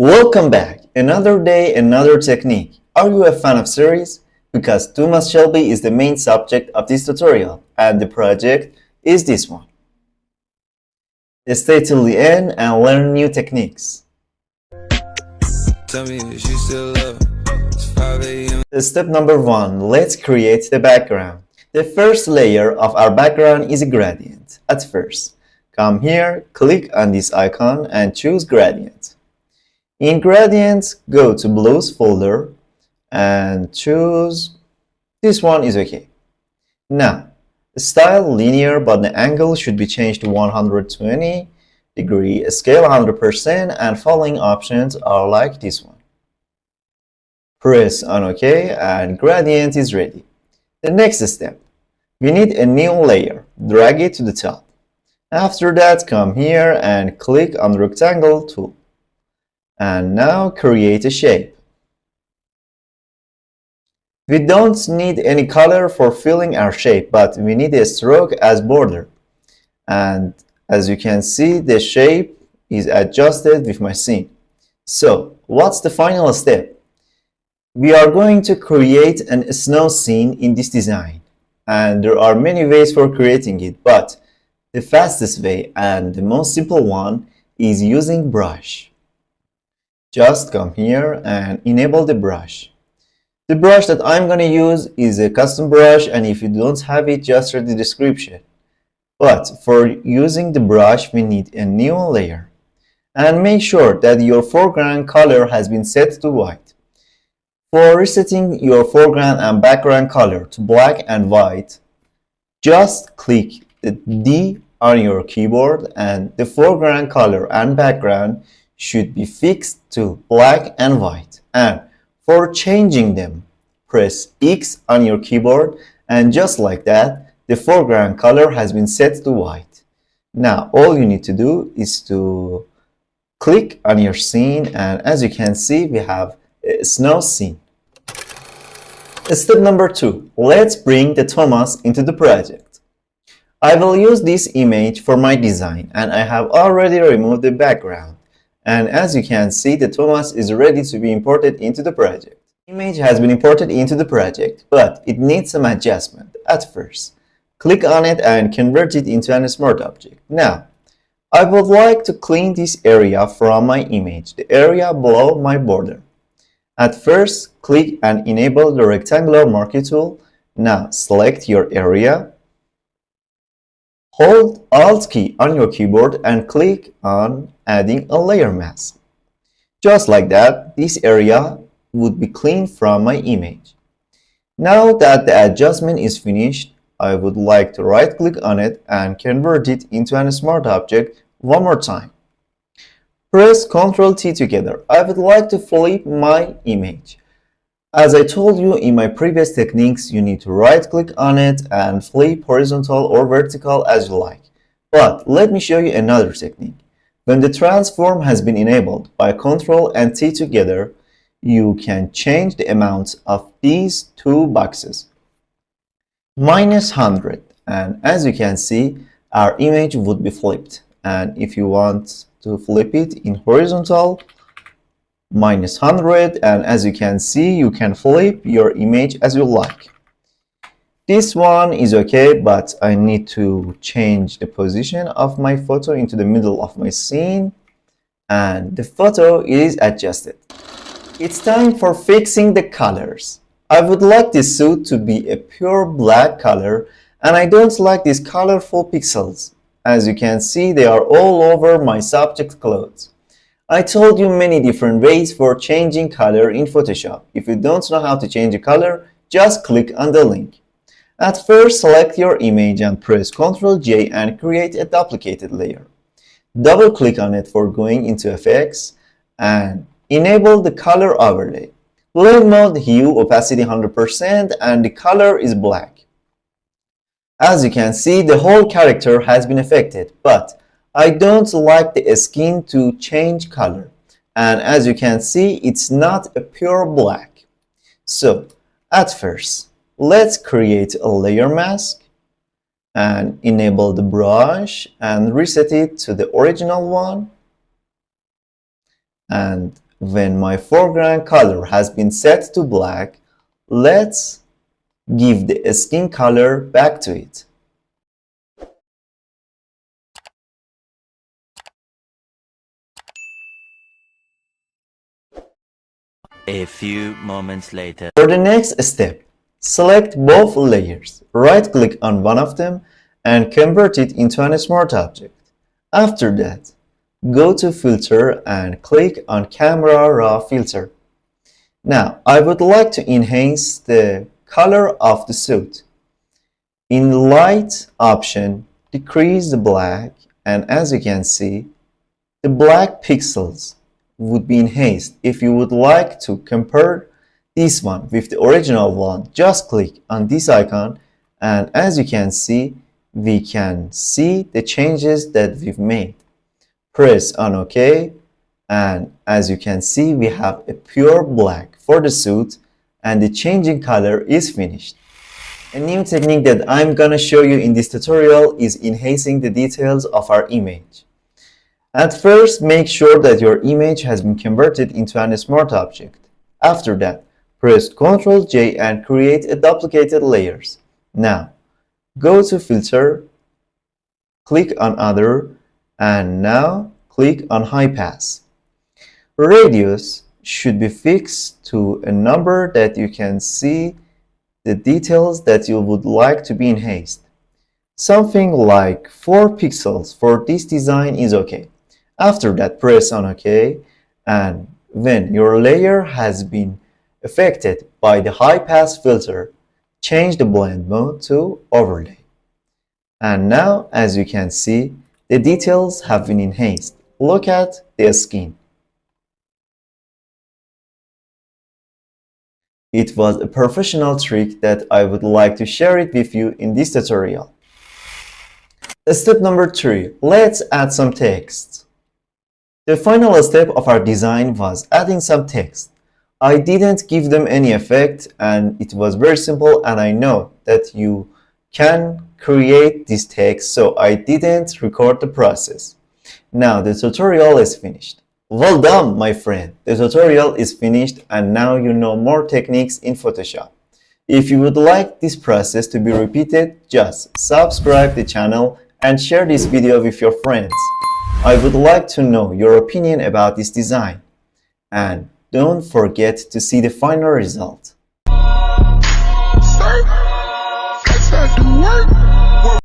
Welcome back. Another day, another technique. Are you a fan of series? Because Thomas Shelby is the main subject of this tutorial, and the project is this one. Stay till the end and learn new techniques. Tell me if you still love. It's 5 a.m. Step number 1. Let's create the background. The first layer of our background is a gradient. At first, come here, click on this icon and choose gradient. In gradients, go to blues folder and choose this one is okay. Now, style linear, but the angle should be changed to 120 degree, scale 100%, and following options are like this one. Press on OK and gradient is ready. The next step, we need a new layer. Drag it to the top. After that, come here and click on the rectangle tool. And now create a shape. We don't need any color for filling our shape, but we need a stroke as border. And as you can see, the shape is adjusted with my scene. So, what's the final step? We are going to create a snow scene in this design. And there are many ways for creating it, but the fastest way and the most simple one is using brush. Just come here and enable the brush. The brush that I'm going to use is a custom brush, and if you don't have it, just read the description. But for using the brush, we need a new layer. And make sure that your foreground color has been set to white. For resetting your foreground and background color to black and white, just click the D on your keyboard and the foreground color and background should be fixed to black and white. And for changing them, press X on your keyboard, and just like that, the foreground color has been set to white. Now, all you need to do is to click on your scene, and as you can see, we have a snow scene. Step number 2. Let's bring the Thomas into the project. I will use this image for my design, and I have already removed the background. And as you can see, the Thomas is ready to be imported into the project. The image has been imported into the project, but it needs some adjustment. At first, click on it and convert it into a smart object. Now, I would like to clean this area from my image, the area below my border. At first, click and enable the rectangular marquee tool. Now, select your area. Hold Alt key on your keyboard and click on adding a layer mask. Just like that, this area would be clean from my image. Now that the adjustment is finished, I would like to right click on it and convert it into a smart object one more time. Press Ctrl T together. I would like to flip my image. As I told you in my previous techniques, you need to right click on it and flip horizontal or vertical as you like. But let me show you another technique. When the transform has been enabled by Ctrl and T together, you can change the amount of these two boxes. -100, and as you can see, our image would be flipped. And if you want to flip it in horizontal, -100, and as you can see, you can flip your image as you like. This one is okay, but I need to change the position of my photo into the middle of my scene, and the photo is adjusted. It's time for fixing the colors. I would like this suit to be a pure black color, and I don't like these colorful pixels. As you can see, they are all over my subject clothes. I told you many different ways for changing color in Photoshop. If you don't know how to change a color, just click on the link. At first, select your image and press Ctrl J and create a duplicated layer. Double click on it for going into effects and enable the color overlay. Blend mode, hue, opacity 100%, and the color is black. As you can see, the whole character has been affected, but I don't like the skin to change color, and as you can see, it's not a pure black. So, at first, let's create a layer mask and enable the brush and reset it to the original one. And when my foreground color has been set to black, let's give the skin color back to it. A few moments later. For the next step, select both layers, right-click on one of them and convert it into a smart object. After that, go to Filter and click on Camera Raw Filter. Now, I would like to enhance the color of the suit. In Light option, decrease the black, and as you can see, the black pixels would be enhanced. If you would like to compare this one with the original one, just click on this icon, and as you can see, we can see the changes that we've made. Press on OK, and as you can see, we have a pure black for the suit, and the changing color is finished. A new technique that I'm gonna show you in this tutorial is enhancing the details of our image. At first, make sure that your image has been converted into a smart object. After that, press Ctrl J and create a duplicated layers. Now, go to Filter, click on Other, and now click on High Pass. Radius should be fixed to a number that you can see the details that you would like to be enhanced. Something like 4 pixels for this design is okay. After that, press on OK, and when your layer has been affected by the high pass filter, change the blend mode to overlay. And now, as you can see, the details have been enhanced. Look at the skin. It was a professional trick that I would like to share it with you in this tutorial. Step number 3. Let's add some text. The final step of our design was adding some text. I didn't give them any effect, and it was very simple, and I know that you can create this text, so I didn't record the process. Now the tutorial is finished. Well done, my friend. The tutorial is finished, and now you know more techniques in Photoshop. If you would like this process to be repeated, just subscribe the channel and share this video with your friends. I would like to know your opinion about this design. And don't forget to see the final result. Sir, I do work.